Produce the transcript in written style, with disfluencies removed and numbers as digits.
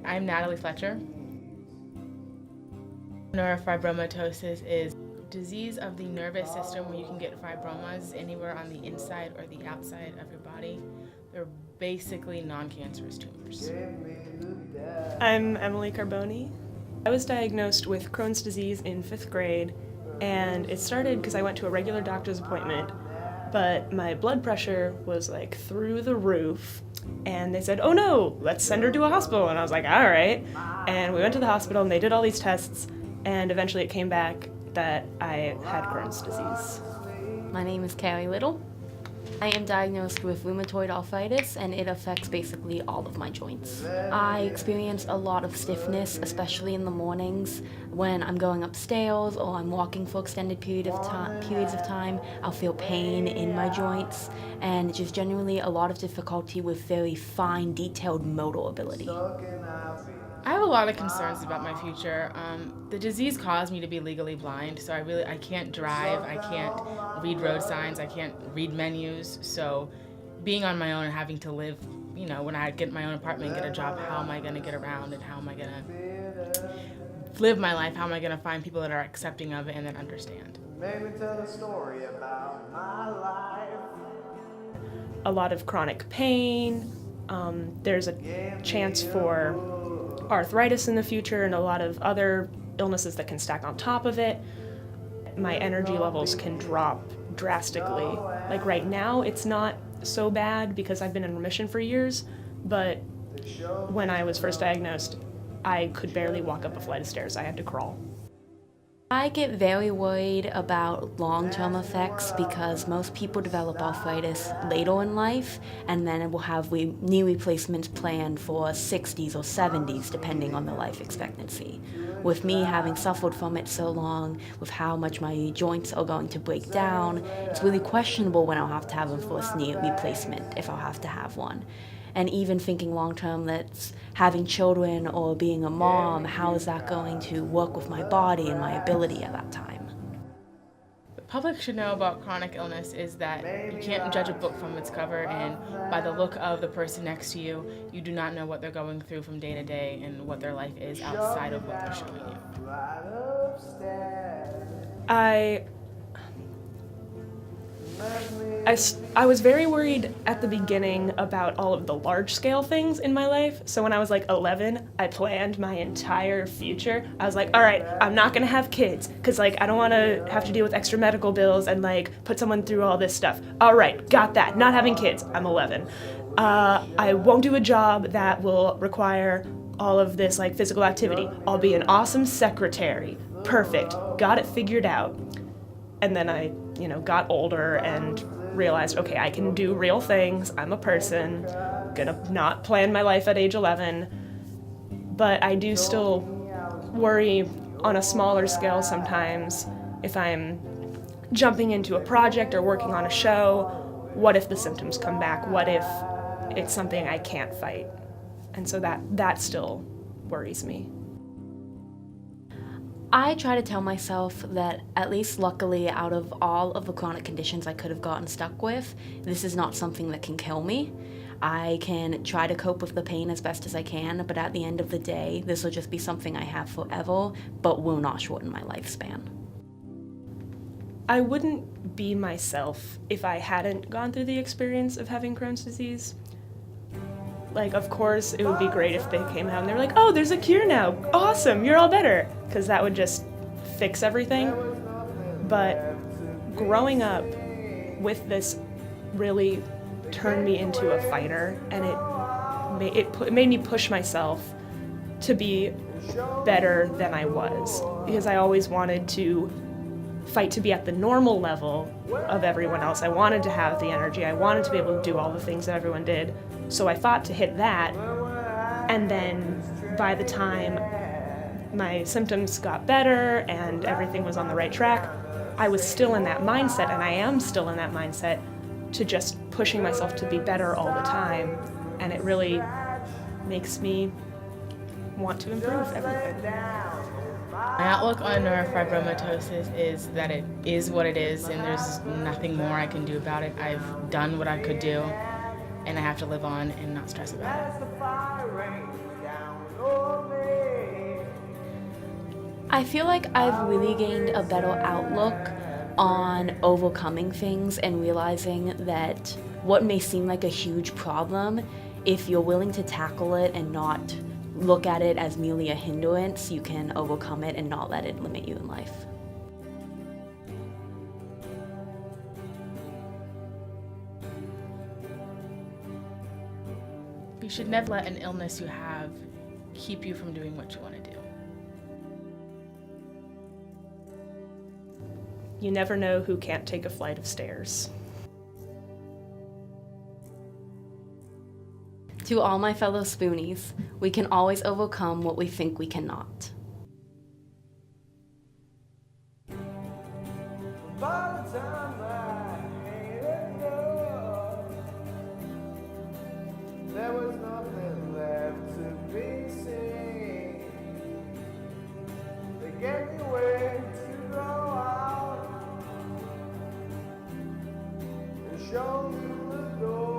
I'm Natalie Fletcher. Neurofibromatosis is a disease of the nervous system where you can get fibromas anywhere on the inside or the outside of your body. They're basically non-cancerous tumors. I'm Emily Carboni. I was diagnosed with Crohn's disease in 5th grade, and it started because I went to a regular doctor's appointment, but my blood pressure was like through the roof, and they said, "Oh no, let's send her to a hospital," and I was like, all right, and we went to the hospital and they did all these tests, and eventually it came back that I had Crohn's disease. My name is Carrie Little. I am diagnosed with rheumatoid arthritis, and it affects basically all of my joints. I experience a lot of stiffness, especially in the mornings when I'm going upstairs or I'm walking for extended periods of time. I'll feel pain in my joints and just generally a lot of difficulty with very fine, detailed motor ability. I have a lot of concerns about my future. The disease caused me to be legally blind, so I can't drive, I can't read road signs, I can't read menus, so being on my own and having to live, when I get my own apartment and get a job, how am I going to get around and how am I going to live my life? How am I going to find people that are accepting of it and that understand? Maybe tell a story about my life. A lot of chronic pain, there's a chance for arthritis in the future and a lot of other illnesses that can stack on top of it. My energy levels can drop drastically. Like right now, it's not so bad because I've been in remission for years, but when I was first diagnosed, I could barely walk up a flight of stairs. I had to crawl. I get very worried about long-term effects because most people develop arthritis later in life, and then we'll have knee replacements planned for 60s or 70s depending on the life expectancy. With me having suffered from it so long, with how much my joints are going to break down, it's really questionable when I'll have to have a first knee replacement, if I'll have to have one. And even thinking long-term that's having children or being a mom, how is that going to work with my body and my ability at that time? The public should know about chronic illness is that you can't judge a book from its cover, and by the look of the person next to you, you do not know what they're going through from day to day and what their life is outside of what they're showing you. I was very worried at the beginning about all of the large-scale things in my life. So when I was like 11, I planned my entire future. I was like, all right, I'm not gonna have kids because I don't want to have to deal with extra medical bills and put someone through all this stuff. All right, got that. Not having kids. I'm 11. I won't do a job that will require all of this physical activity. I'll be an awesome secretary. Perfect. Got it figured out. And then I got older and realized, okay, I can do real things. I'm a person, gonna not plan my life at age 11. But I do still worry on a smaller scale sometimes if I'm jumping into a project or working on a show. What if the symptoms come back? What if it's something I can't fight? And so that still worries me. I try to tell myself that, at least luckily, out of all of the chronic conditions I could have gotten stuck with, this is not something that can kill me. I can try to cope with the pain as best as I can, but at the end of the day, this will just be something I have forever, but will not shorten my lifespan. I wouldn't be myself if I hadn't gone through the experience of having Crohn's disease. Of course, it would be great if they came out and they were like, oh, there's a cure now. Awesome, you're all better. Because that would just fix everything. But growing up with this really turned me into a fighter, and it made me push myself to be better than I was. Because I always wanted to fight to be at the normal level of everyone else. I wanted to have the energy. I wanted to be able to do all the things that everyone did. So I fought to hit that, and then by the time my symptoms got better and everything was on the right track, I was still in that mindset, and I am still in that mindset, to just pushing myself to be better all the time, and it really makes me want to improve everything. My outlook on neurofibromatosis is that it is what it is, and there's nothing more I can do about it. I've done what I could do, and I have to live on and not stress about it. for me. I feel like I've really gained a better outlook on overcoming things and realizing that what may seem like a huge problem, if you're willing to tackle it and not look at it as merely a hindrance, you can overcome it and not let it limit you in life. You should never let an illness you have keep you from doing what you want to do. You never know who can't take a flight of stairs. To all my fellow Spoonies, we can always overcome what we think we cannot. By the time I had enough, there was nothing left to be seen. They gave me where to go out and showed me the door.